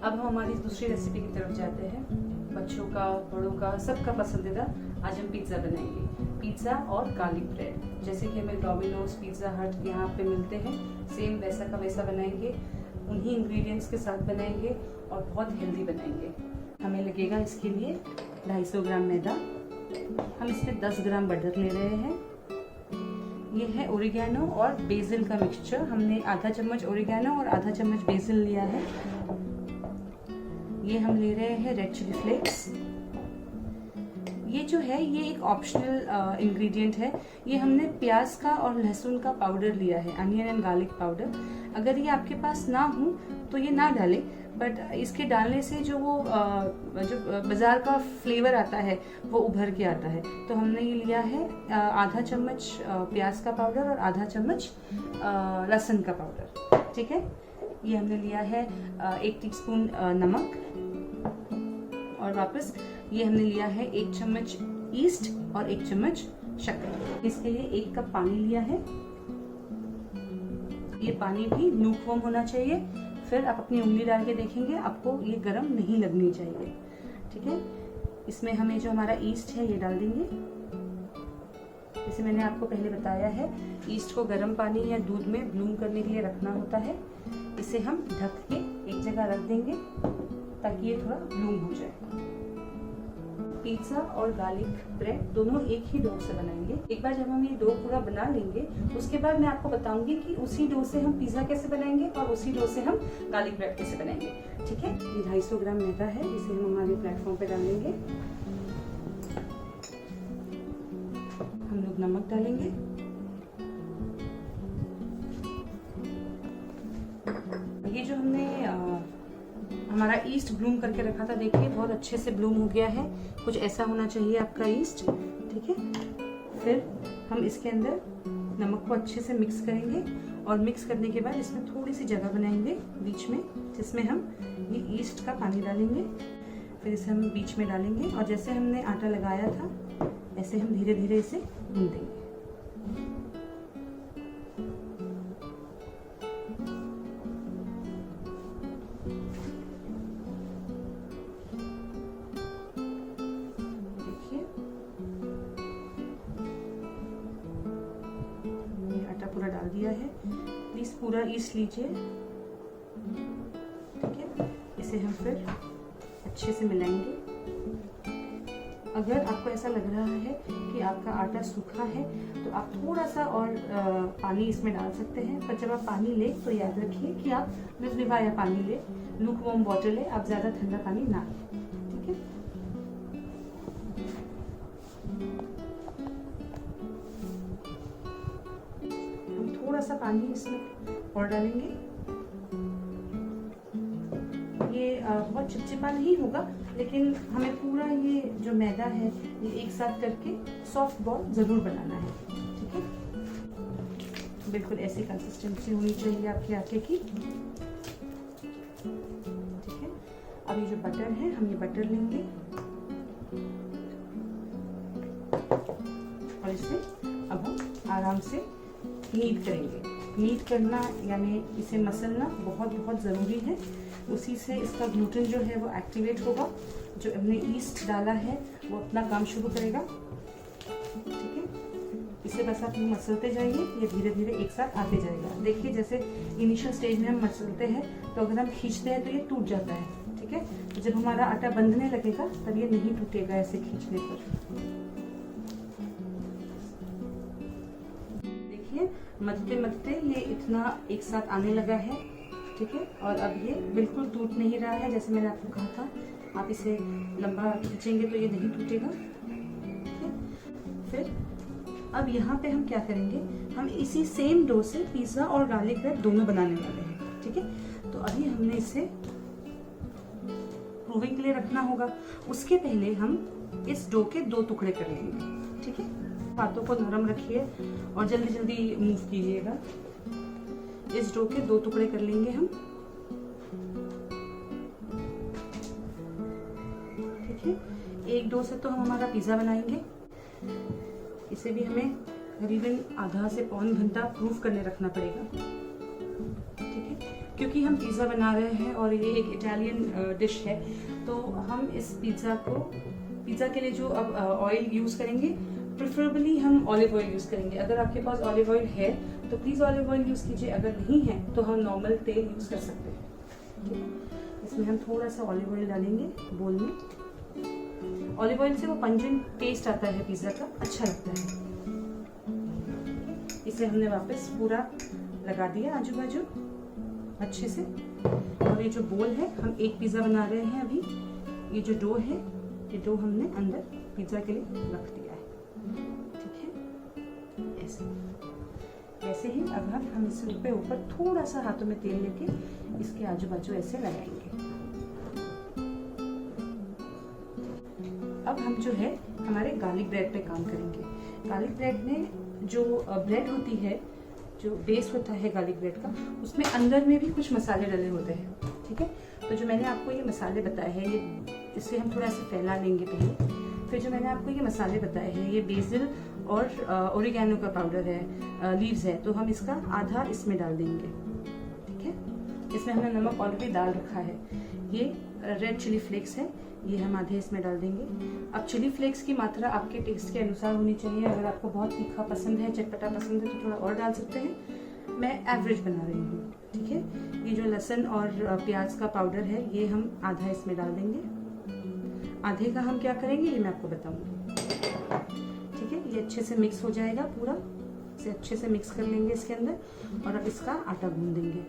अब हम हमारी दूसरी रेसिपी की तरफ जाते हैं। बच्चों का, बड़ों का, सबका पसंदीदा आज हम पिज़्ज़ा बनाएंगे। पिज़्ज़ा और गार्लिक ब्रेड, जैसे कि हमें डोमिनोज, पिज़्ज़ा हट यहाँ पे मिलते हैं, सेम वैसा का वैसा बनाएंगे। उन्हीं इंग्रेडिएंट्स के साथ बनाएंगे और बहुत हेल्दी बनाएंगे। हमें लगेगा इसके लिए 250 ग्राम मैदा। हम इसमें 10 ग्राम बटर ले रहे हैं। ये है ओरिगैनो और बेसिल का मिक्सचर। हमने आधा चम्मच ओरिगैनो और आधा चम्मच बेसिल लिया है। ये हम ले रहे हैं रेड चिली फ्लेक्स। ये जो है ये एक ऑप्शनल इंग्रेडिएंट है। ये हमने प्याज का और लहसुन का पाउडर लिया है, अनियन एंड गार्लिक पाउडर। अगर ये आपके पास ना हो तो ये ना डालें, बट इसके डालने से जो वो जो बाजार का फ्लेवर आता है वो उभर के आता है। तो हमने ये लिया है आधा चम्मच प्याज का पाउडर और आधा चम्मच लहसुन का पाउडर। ठीक है, ये हमने लिया है 1 टीस्पून नमक, और वापस ये हमने लिया है 1 चम्मच ईस्ट और 1 चम्मच शक्कर। इसके लिए 1 कप पानी लिया है। ये पानी भी लूकवार्म होना चाहिए। फिर आप अपनी उंगली डाल के देखेंगे, आपको ये गर्म नहीं लगनी चाहिए। ठीक है, इसमें हमें जो हमारा ईस्ट है ये डाल देंगे। जैसे मैंने आपको पहले बताया है, ईस्ट को गर्म पानी या दूध में ब्लूम करने के लिए रखना होता है। इसे हम ढक के एक जगह रख देंगे ताकि ये थोड़ा ब्लूम हो जाए। पिज़्ज़ा और गार्लिक ब्रेड दोनों एक ही डो से बनाएंगे। एक बार जब हम ये डो पूरा बना लेंगे, उसके बाद मैं आपको बताऊंगी कि उसी डो से हम पिज़्ज़ा कैसे बनाएंगे और उसी डो से हम गार्लिक ब्रेड कैसे बनाएंगे। ठीक है, ये 250 ग्राम मैदा है, इसे हम हमारे प्लेटफॉर्म पे डालेंगे। हम लोग नमक डालेंगे। ये जो हमने हमारा ईस्ट ब्लूम करके रखा था, देखिए बहुत अच्छे से ब्लूम हो गया है। कुछ ऐसा होना चाहिए आपका ईस्ट। ठीक है, फिर हम इसके अंदर नमक को अच्छे से मिक्स करेंगे और मिक्स करने के बाद इसमें थोड़ी सी जगह बनाएंगे बीच में, जिसमें हम ये ईस्ट का पानी डालेंगे। फिर इसे हम बीच में डालेंगे और जैसे हमने आटा लगाया था ऐसे हम धीरे धीरे इसे गूंथ देंगे। पूरा डाल दिया है। प्लीज पूरा ईस्ट लीजिए। ठीक है, इसे हम फिर अच्छे से मिलाएंगे। अगर आपको ऐसा लग रहा है कि आपका आटा सूखा है तो आप थोड़ा सा और पानी इसमें डाल सकते हैं, पर जब आप पानी लें तो याद रखिए कि आप रिवाया पानी लें, लूकवार्म वाटर लें, आप ज्यादा ठंडा पानी ना लें। ठीक है, थोड़ा सा पानी इसमें और डालेंगे। ये बहुत चिपचिपा नहीं होगा, लेकिन हमें पूरा ये जो मैदा है ये एक साथ करके सॉफ्ट बॉल जरूर बनाना है। ठीक है, बिल्कुल ऐसी कंसिस्टेंसी होनी चाहिए आपके आटे की। ठीक है, अब ये जो बटर है, हम ये बटर लेंगे और इसे अब हम आराम से नीड करेंगे। नीड करना यानी इसे मसलना बहुत बहुत ज़रूरी है। उसी से इसका ग्लूटेन जो है वो एक्टिवेट होगा। जो हमने ईस्ट डाला है वो अपना काम शुरू करेगा। ठीक है, इसे बस आप मसलते जाइए, ये धीरे धीरे एक साथ आते जाएगा। देखिए जैसे इनिशियल स्टेज में हम मसलते हैं तो अगर हम खींचते हैं तो ये टूट जाता है। ठीक है, तो जब हमारा आटा बंधने लगेगा तब ये नहीं टूटेगा ऐसे खींचने पर। मथते मथते ये इतना एक साथ आने लगा है। ठीक है, और अब ये बिल्कुल टूट नहीं रहा है। जैसे मैंने आपको कहा था, आप इसे लंबा खींचेंगे तो ये नहीं टूटेगा। ठीक है, फिर अब यहाँ पे हम क्या करेंगे, हम इसी सेम डो से पिज़्ज़ा और गार्लिक ब्रेड दोनों बनाने वाले हैं। ठीक है, तो अभी हमने इसे प्रूविंग के लिए रखना होगा। उसके पहले हम इस डो के 2 टुकड़े कर लेंगे। ठीक है, हाथों को नरम रखिए और जल्दी जल्दी मूव कीजिएगा। इस डो के 2 टुकड़े कर लेंगे हम। ठीक है, एक डो से तो हम हमारा पिज़्ज़ा बनाएंगे। इसे भी हमें करीबन आधा से पौन घंटा प्रूफ करने रखना पड़ेगा। ठीक है, क्योंकि हम पिज़्ज़ा बना रहे हैं और ये एक इटालियन डिश है, तो हम इस पिज़्ज़ा के लिए जो अब ऑयल यूज़ करेंगे, प्रेफरेबली हम ऑलिव ऑयल यूज़ करेंगे। अगर आपके पास ऑलिव ऑयल है तो प्लीज़ ऑलिव ऑयल यूज़ कीजिए, अगर नहीं है तो हम नॉर्मल तेल यूज़ कर सकते हैं। ठीक है, इसमें हम थोड़ा सा ऑलिव ऑयल डालेंगे बोल में। ऑलिव ऑयल से वो पंजेंट टेस्ट आता है पिज़्ज़ा का, अच्छा लगता है। इसे हमने वापस पूरा लगा दिया आजू बाजू अच्छे से। और ये जो बोल है, हम एक पिज़्ज़ा बना रहे हैं अभी। ये जो डो है, ये डो हमने अंदर पिज़्ज़ा के लिए रख दिया है। ठीक है, ऐसे ही अब हम इसके ऊपर थोड़ा सा हाथों में तेल लेके इसके आजू बाजू ऐसे लगाएंगे। अब हम जो है हमारे गार्लिक ब्रेड पे काम करेंगे। गार्लिक ब्रेड में जो ब्रेड होती है, जो बेस होता है गार्लिक ब्रेड का, उसमें अंदर में भी कुछ मसाले डले होते हैं। ठीक है, तो जो मैंने आपको ये मसाले बताए हैं, ये इसे हम थोड़ा सा फैला लेंगे पहले। फिर जो मैंने आपको ये मसाले बताए हैं, ये बेसिल और ओरिगैनो का पाउडर है, लीव्स है, तो हम इसका आधा इसमें डाल देंगे। ठीक है, इसमें हमने नमक ऑलरेडी डाल रखा है। ये रेड चिली फ्लेक्स है, ये हम आधे इसमें डाल देंगे। अब चिली फ्लेक्स की मात्रा आपके टेस्ट के अनुसार होनी चाहिए। अगर आपको बहुत तीखा पसंद है, चटपटा पसंद है, तो थोड़ा और डाल सकते हैं। मैं एवरेज बना रही हूँ। ठीक है, ये जो लहसुन और प्याज का पाउडर है, ये हम आधा इसमें डाल देंगे। आधे का हम क्या करेंगे ये मैं आपको बताऊंगी। ठीक है, ये अच्छे से मिक्स हो जाएगा पूरा, इसे अच्छे से मिक्स कर लेंगे इसके अंदर। और अब इसका आटा गूंद देंगे।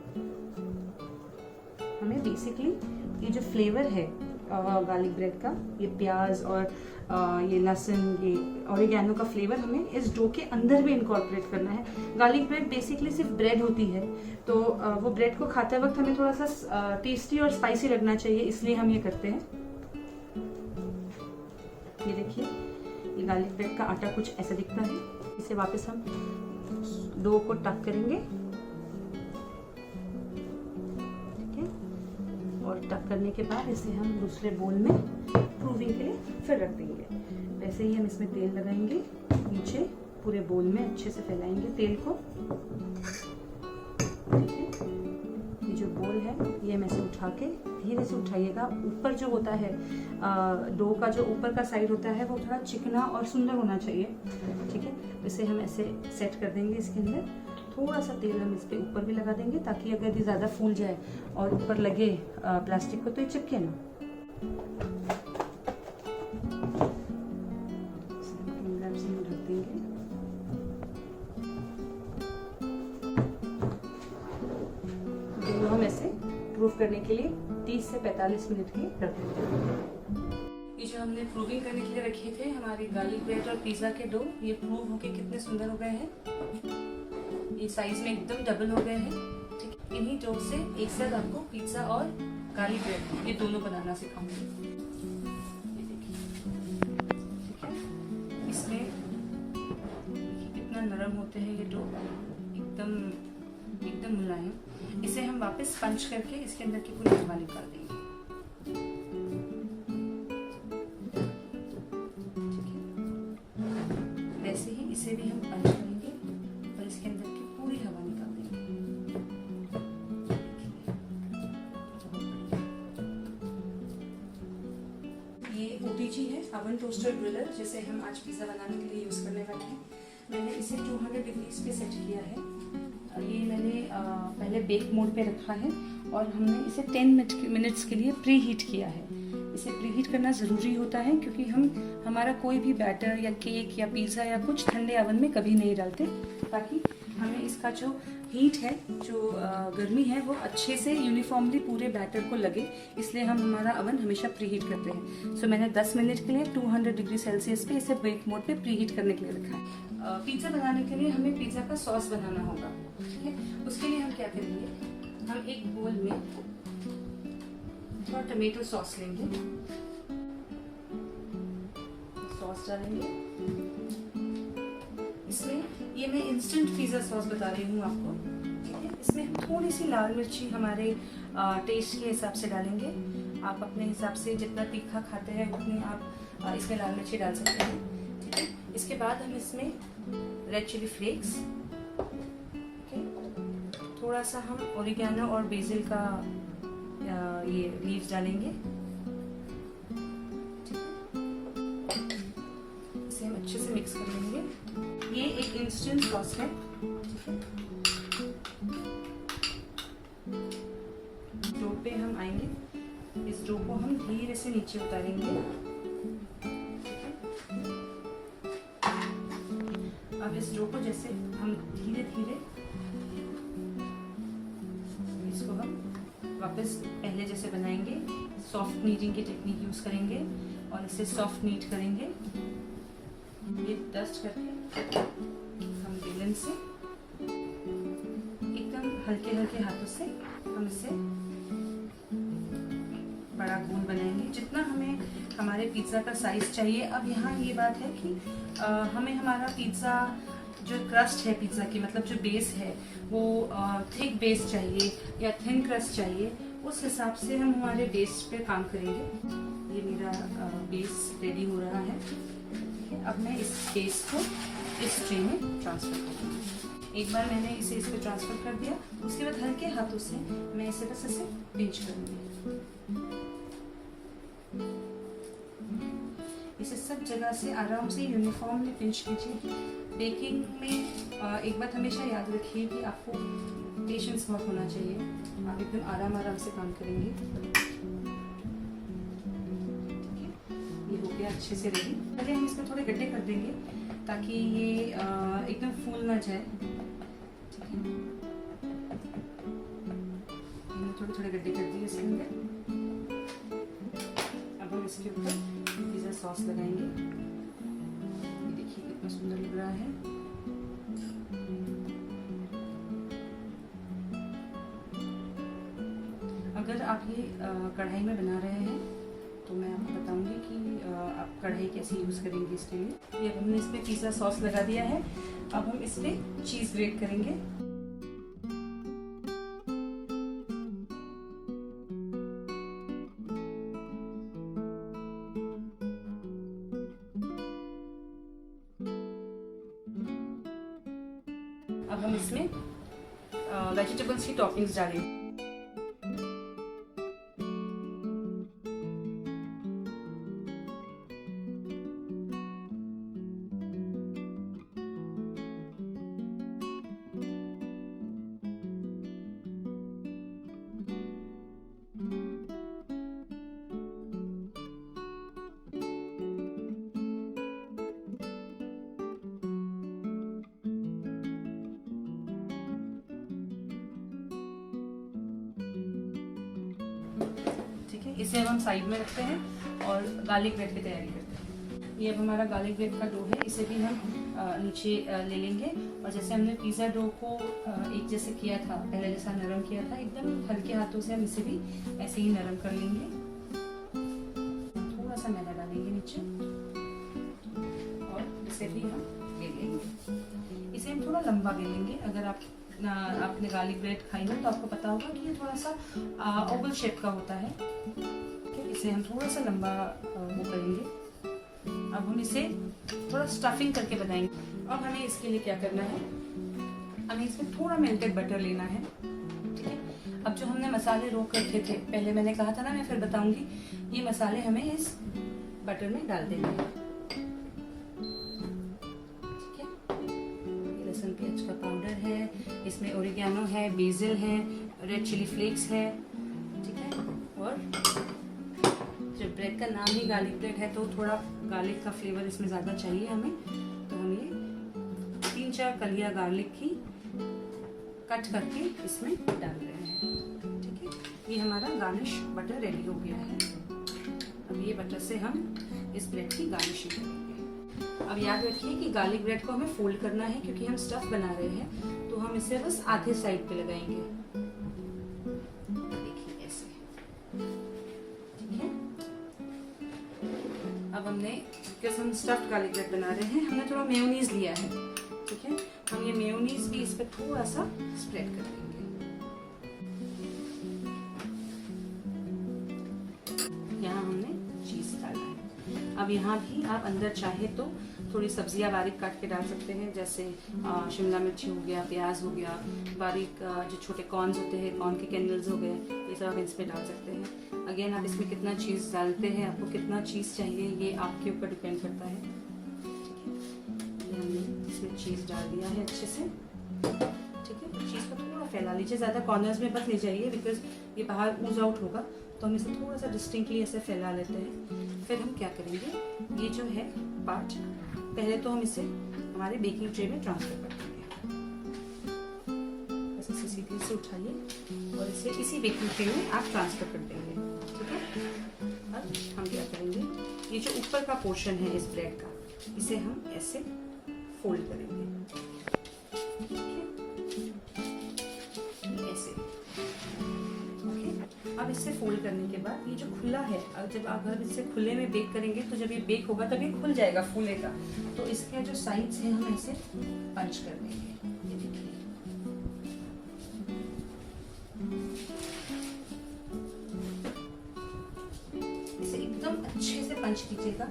हमें बेसिकली ये जो फ्लेवर है गार्लिक ब्रेड का, ये प्याज और ये लहसुन, ये ओरिगैनो का फ्लेवर हमें इस डो के अंदर भी इनकॉर्पोरेट करना है। गार्लिक ब्रेड बेसिकली सिर्फ ब्रेड होती है, तो वो ब्रेड को खाते वक्त हमें थोड़ा सा टेस्टी और स्पाइसी लगना चाहिए, इसलिए हम ये करते हैं। ये देखिए, ये गार्लिक ब्रेड का आटा कुछ ऐसा दिखता है। इसे वापस हम डो को टक करेंगे। ठीक है, और टक करने के बाद इसे हम दूसरे बोल में प्रूविंग के लिए फिर रख देंगे। वैसे ही हम इसमें तेल लगाएंगे, नीचे पूरे बोल में अच्छे से फैलाएंगे तेल को। ठीक है, ये जो बोल है, ये मैं से उठा के धीरे से उठाइएगा। ऊपर जो होता है डो का, जो ऊपर का साइड होता है, वो थोड़ा चिकना और सुंदर होना चाहिए। ठीक है, तो इसे हम ऐसे सेट कर देंगे इसके अंदर। थोड़ा सा तेल हम इस पे ऊपर भी लगा देंगे, ताकि अगर ये ज़्यादा फूल जाए और ऊपर लगे प्लास्टिक को, तो ये चिपके ना। डो हम ऐसे प्रूफ करने के लिए 30 से 45 मिनट के रख देंगे। ये जो हमने प्रूविंग करने के लिए रखे थे हमारे गार्लिक ब्रेड और पिज़्ज़ा के डो, ये प्रूव होके कितने सुंदर हो गए हैं। ये साइज में एकदम डबल हो गए हैं। ठीक है, इन्हीं डो से एक साथ आपको पिज़्ज़ा और गार्लिक ब्रेड ये दोनों बनाना सिखाऊंगी। ये देखिए, ठीक है, इसमें कितना नरम होते हैं ये डो, एकदम मुलायम। इसे हम वापस पंच करके इसके अंदर की पूरी हवा निकाल देंगे। ठीक है, वैसे ही इसे भी हम पंच करेंगे और इसके अंदर की पूरी हवा निकाल देंगे। ये OTG है, ओवन टोस्टर ग्रिलर, जिसे हम आज पिज़्ज़ा बनाने के लिए यूज़ करने वाले हैं। मैंने इसे 200 डिग्रीज पे सेट किया है। ये मैंने पहले बेक मोड पे रखा है और हमने इसे 10 मिनट्स के लिए प्री हीट किया है। इसे प्री हीट करना ज़रूरी होता है, क्योंकि हमारा कोई भी बैटर या केक या पिज़्ज़ा या कुछ ठंडे ओवन में कभी नहीं डालते, ताकि हमें इसका जो हीट है, जो गर्मी है, वो अच्छे से यूनिफॉर्मली पूरे बैटर को लगे। इसलिए हम हमारा ओवन हमेशा प्री हीट करते हैं। सो मैंने 10 मिनट के लिए 200 डिग्री सेल्सियस पे इसे बेक मोड पे प्री हीट करने के लिए रखा है। पिज़्ज़ा बनाने के लिए हमें पिज़्ज़ा का सॉस बनाना होगा। ठीक है, उसके लिए हम क्या करेंगे, हम एक बोल में थोड़ा टमेटो सॉस लेंगे, सॉस डालेंगे इसमें। ये मैं इंस्टेंट पिज़्ज़ा सॉस बता रही हूँ आपको। ठीक है, इसमें हम थोड़ी सी लाल मिर्ची हमारे टेस्ट के हिसाब से डालेंगे। आप अपने हिसाब से जितना तीखा खाते हैं उतनी आप इसमें लाल मिर्ची डाल सकते हैं। ठीक है, इसके बाद हम इसमें रेड चिली फ्लेक्स, थोड़ा थोड़ा सा हम ओरिगेनो और बेसिल का ये लीव्स डालेंगे। इसे हम अच्छे से मिक्स कर लेंगे। ये एक इंस्टेंट सॉस है, डो पे हम आएंगे, इस डो को हम धीरे से नीचे उतारेंगे। अब इस डो को जैसे हम धीरे धीरे इसको हम वापस पहले जैसे बनाएंगे, सॉफ्ट नीडिंग की टेक्निक यूज करेंगे और इसे सॉफ्ट नीड करेंगे। ये डस्ट करके हम बेलन से एकदम हल्के हल्के हाथों से हम इसे बड़ा गोल बनाएंगे, जितना हमें हमारे पिज्ज़ा का साइज चाहिए। अब यहाँ ये बात है कि हमें हमारा पिज्ज़ा जो क्रस्ट है पिज्ज़ा की, मतलब जो बेस है वो थिक बेस चाहिए या थिन क्रस्ट चाहिए, उस हिसाब से हम हमारे बेस पे काम करेंगे। ये मेरा बेस रेडी हो रहा है। अब मैं इस बेस को इस ट्रे में ट्रांसफ़र करूँगी। एक बार मैंने इसे इस पर ट्रांसफ़र कर दिया, उसके बाद हल्के हाथों से मैं इसे बस ऐसे पिंच करूँगी। इसे सब जगह से आराम से यूनिफॉर्मली पिंच कीजिए। बेकिंग में एक बात हमेशा याद रखिए कि आपको पेशेंस बहुत होना चाहिए। आप एकदम आराम से काम करेंगे। ये हो गया अच्छे से रेडी। पहले हम इसमें थोड़े गड्ढे कर देंगे ताकि ये एकदम फूल ना जाए। मैंने थोड़े थोड़े गड्ढे कर दिए इसके अंदर। अब हम इसके ऊपर पिज़्ज़ा सॉस लगाएंगे। ये देखिए कितना सुंदर लग रहा है। अगर आप ये कढ़ाई में बना रहे हैं तो मैं आपको बताऊंगी कि आप कढ़ाई कैसे यूज़ करेंगे इसके लिए। ये हमने इसमें पिज़्ज़ा सॉस लगा दिया है। अब हम इस पे चीज़ ग्रेट करेंगे। अब हम इसमें वेजिटेबल्स की टॉपिंग्स डालेंगे। इसे अब हम साइड में रखते हैं और गार्लिक ब्रेड की तैयारी करते हैं। ये अब हमारा गार्लिक ब्रेड का डो है, इसे भी हम नीचे ले लेंगे और जैसे हमने पिज़्ज़ा डो को एक जैसे किया था, पहले जैसा नरम किया था, एकदम हल्के हाथों से हम इसे भी ऐसे ही नरम कर लेंगे। थोड़ा सा मैदा डालेंगे नीचे और इसे भी हम बेल लेंगे। इसे हम थोड़ा लंबा बेलेंगे। अगर आपने गार्लिक ब्रेड खाई ना तो आपको पता होगा कि ये थोड़ा सा ओवल शेप का होता है। इसे हम थोड़ा सा लंबा वो करेंगे। अब हम इसे थोड़ा स्टफिंग करके बनाएंगे। अब हमें इसके लिए क्या करना है, हमें इसमें थोड़ा मेल्टेड बटर लेना है। ठीक है। अब जो हमने मसाले रोक रखे थे, पहले मैंने कहा था ना, मैं फिर बताऊंगी, ये मसाले हमें इस बटर में डाल देंगे। ठीक है। ये लहसुन प्याज का पाउडर है, इसमें ओरिगेनो है, बेसिल है, रेड चिली फ्लेक्स है। ठीक है। और जब ब्रेड का नाम ही गार्लिक ब्रेड है तो थोड़ा गार्लिक का फ्लेवर इसमें ज़्यादा चाहिए हमें, तो हम ये 3-4 कलियां गार्लिक की कट करके इसमें डाल रहे हैं। ठीक है। ये हमारा गार्निश बटर रेडी हो गया है। अब ये बटर से हम इस ब्रेड की गार्निशिंग करेंगे। अब याद रखिए कि गार्लिक ब्रेड को हमें फोल्ड करना है क्योंकि हम स्टफ बना रहे हैं, तो हम इसे बस आधे साइड पे लगाएंगे। देखिए ऐसे। ठीक है। अब हमने, क्योंकि हम स्टफ्ड गार्लिक ब्रेड बना रहे हैं, हमने थोड़ा मेयोनीज लिया है। ठीक है। हम ये मेयोनीज भी इस पे थोड़ा सा स्प्रेड कर देंगे। यहाँ हमने चीज डाला है। अब यहाँ भी आप अंदर चाहे तो थोड़ी सब्जियां बारीक काट के डाल सकते हैं, जैसे शिमला मिर्ची हो गया, प्याज हो गया, बारीक जो छोटे कॉर्न्स होते हैं, कॉर्न के कैंडल्स हो गए, ये सब आप इसमें डाल सकते हैं। अगेन आप इसमें कितना चीज़ डालते हैं, आपको कितना चीज़ चाहिए, ये आपके ऊपर डिपेंड करता है। हमने इसमें चीज़ डाल दिया है अच्छे से, ठीक है। चीज़ को थोड़ा फैला लीजिए, ज़्यादा कॉर्नर्स में बस नहीं चाहिए, बिकॉज ये बाहर ऊज आउट होगा, तो हम इसे थोड़ा सा डिस्टिंक्टली ऐसे फैला लेते हैं। फिर हम क्या करेंगे, ये जो है पार्ट, पहले तो हम इसे हमारे बेकिंग ट्रे में ट्रांसफर कर देंगे। बस इसे सीधे से उठाइए और इसे इसी बेकिंग ट्रे में आप ट्रांसफर कर देंगे, ठीक है। अब हम क्या करेंगे, ये जो ऊपर का पोर्शन है इस ब्रेड का, इसे हम ऐसे फोल्ड करेंगे, ऐसे। अब इससे फोल्ड करने के बाद ये जो खुला है, जब आप अगर इसे खुले में बेक करेंगे तो जब ये बेक होगा तब ये खुल जाएगा, फूलेगा। तो इसके जो साइड्स हैं हम ऐसे पंच कर देंगे, ये देखिए। इसे एकदम अच्छे से पंच कीजिएगा,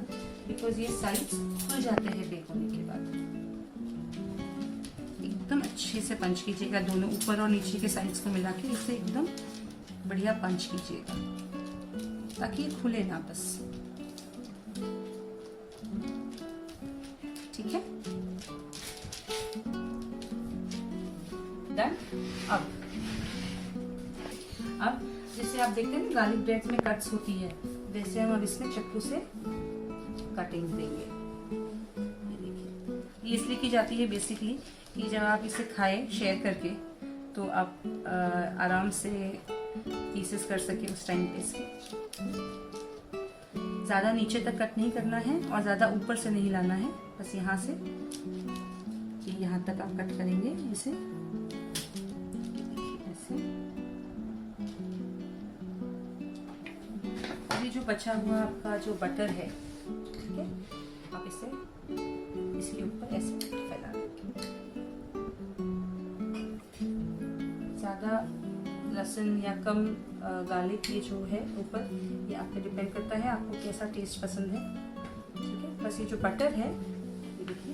बिकॉज ये साइड्स खुल जाते हैं बेक होने के बाद। एकदम अच्छे से पंच कीजिएगा, दोनों ऊपर और नीचे के साइड्स को मिला के इसे एकदम बढ़िया पंच कीजिएगा, ताकि ये खुले ना, बस। ठीक है, डन। अब जैसे आप देखते हैं ना गार्लिक ब्रेड में कट्स होती है, वैसे हम अब इसमें चक्कू से कटिंग देंगे। ये इसलिए की जाती है बेसिकली कि जब आप इसे खाएं शेयर करके, तो आप आराम से पीसेस कर सके उस टाइम पे। इसके ज़्यादा नीचे तक कट नहीं करना है और ज़्यादा ऊपर से नहीं लाना है, बस यहाँ से यहाँ तक आप कट करेंगे इसे ऐसे। अभी जो बचा हुआ आपका जो बटर है, ठीक है, आप इसे इसके ऊपर ऐसे फैला देंगे। ज़्यादा लहसुन या कम गार्लिक ये जो है ऊपर, ये आप पे डिपेंड करता है आपको कैसा टेस्ट पसंद है, ठीक है। बस ये जो बटर है, ये देखिए,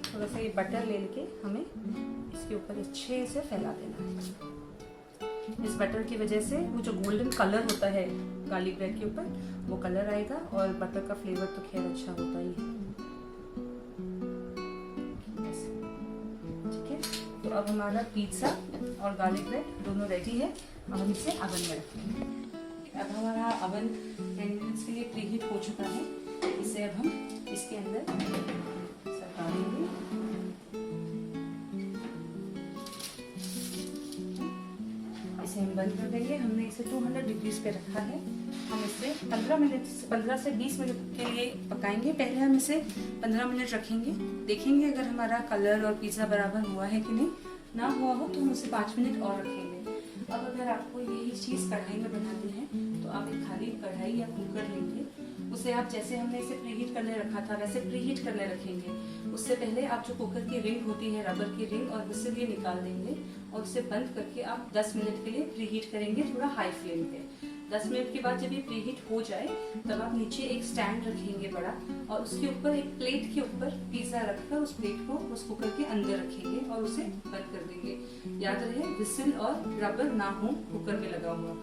थोड़ा सा ये बटर ले लेके हमें इसके ऊपर अच्छे से फैला देना है। इस बटर की वजह से वो जो गोल्डन कलर होता है गार्लिक ब्रेड के ऊपर, वो कलर आएगा, और बटर का फ्लेवर तो खैर अच्छा होता ही है, ठीक है। तो अब हमारा पिज्ज़ा और गार्लिक ब्रेड दोनों रेडी है। अब हम इसे अवन में रखेंगे। अब हमारा अवन 10 मिनट्स के लिए प्रीहीट हो चुका है। इसे अब हम इसके अंदर डालेंगे। इसे हम बंद कर देंगे। हमने इसे 200 डिग्रीज पे रखा है। हम इसे 15 से 20 मिनट के लिए पकाएंगे। पहले हम इसे 15 मिनट रखेंगे, देखेंगे अगर हमारा कलर और पिज़्ज़ा बराबर हुआ है कि नहीं। ना हुआ हो तो हम उसे 5 मिनट और रखेंगे। अब अगर आपको यही चीज़ कढ़ाई में बनानी है तो आप एक खाली कढ़ाई या कुकर लेंगे, उसे आप जैसे हमने इसे प्रीहीट करने रखा था वैसे प्रीहीट करने रखेंगे। उससे पहले आप जो कुकर की रिंग होती है, रबर की रिंग, और विसिल ये निकाल देंगे और उसे बंद करके आप 10 मिनट के लिए प्रीहीट करेंगे थोड़ा हाई फ्लेम पे। 10 मिनट के बाद जब ये प्रीहीट हो जाए तब आप नीचे एक स्टैंड रखेंगे बड़ा, और उसके ऊपर एक प्लेट के ऊपर पिज़्ज़ा रखकर उस प्लेट को उस कुकर के अंदर रखेंगे और उसे बंद कर देंगे। याद रहे विसिल और रबर ना हो कुकर में लगा हुआ,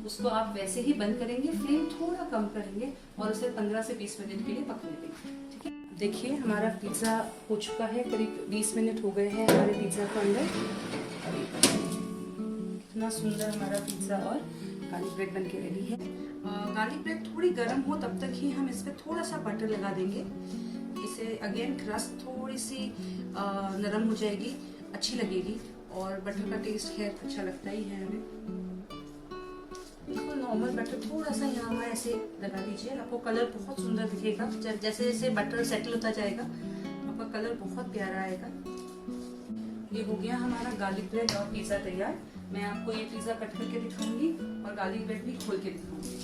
उसको आप वैसे ही बंद करेंगे, फ्लेम थोड़ा कम करेंगे और उसे 15 से 20 मिनट के लिए पकने देंगे। ठीक है, देखिए हमारा पिज़्ज़ा हो चुका है, करीब 20 मिनट हो गए हैं हमारे पिज़्ज़ा को अंदर। कितना सुंदर हमारा पिज़्ज़ा और गार्लिक ब्रेड बन के रेडी है। गार्लिक ब्रेड थोड़ी गर्म हो तब तक ही हम इस पर थोड़ा सा बटर लगा देंगे। इसे अगेन क्रस्ट थोड़ी सी नरम हो जाएगी, अच्छी लगेगी, और बटर का टेस्ट खैर अच्छा लगता ही है हमें। बिल्कुल नॉर्मल बटर थोड़ा सा यहाँ ऐसे लगा दीजिए, आपको कलर बहुत सुंदर दिखेगा। जैसे जैसे बटर सेटल होता जाएगा आपका कलर बहुत प्यारा आएगा। ये हो गया हमारा गार्लिक ब्रेड और पिज़्ज़ा तैयार। मैं आपको ये पिज़्ज़ा कट करके दिखाऊंगी और गार्लिक ब्रेड भी खोल के दिखाऊंगी।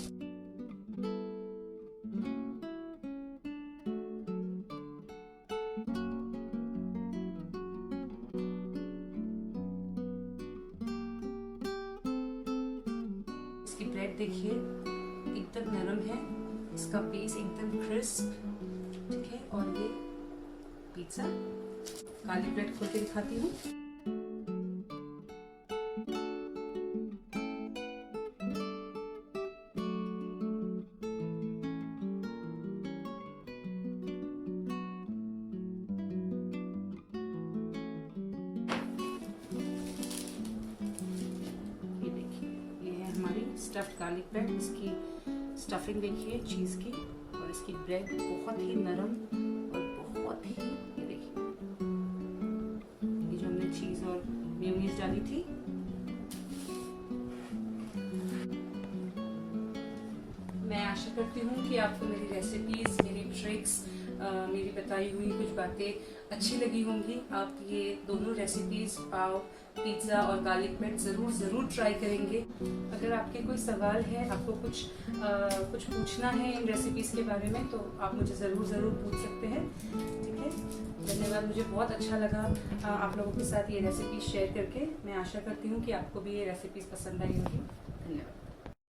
इसकी ब्रेड देखिए एकदम नरम है, इसका बेस एकदम क्रिस्प, ठीक है, और ये पिज्ज़ा। गार्लिक ब्रेड खोल के दिखाती हूँ। ये देखिए, ये है हमारी स्टफ्ड गार्लिक ब्रेड। इसकी स्टफिंग देखिए चीज़ की, और इसकी ब्रेड बहुत ही नरम और बहुत ही, ये देखिए, ये जो हमने चीज़ और मेयोनीज डाली थी। मैं आशा करती हूँ कि आपको मेरी रेसिपीज़, मेरी ट्रिक्स, मेरी बताई हुई कुछ बातें अच्छी लगी होंगी। आप ये दोनों रेसिपीज़, पाव, पिज़्ज़ा और गार्लिक ब्रेड ज़रूर ट्राई करेंगे। अगर आपके कोई सवाल है, आपको कुछ पूछना है इन रेसिपीज़ के बारे में, तो आप मुझे ज़रूर पूछ सकते हैं। ठीक है, धन्यवाद। मुझे बहुत अच्छा लगा आप लोगों के साथ ये रेसिपीज़ शेयर करके। मैं आशा करती हूँ कि आपको भी ये रेसिपीज़ पसंद आई होगी। धन्यवाद।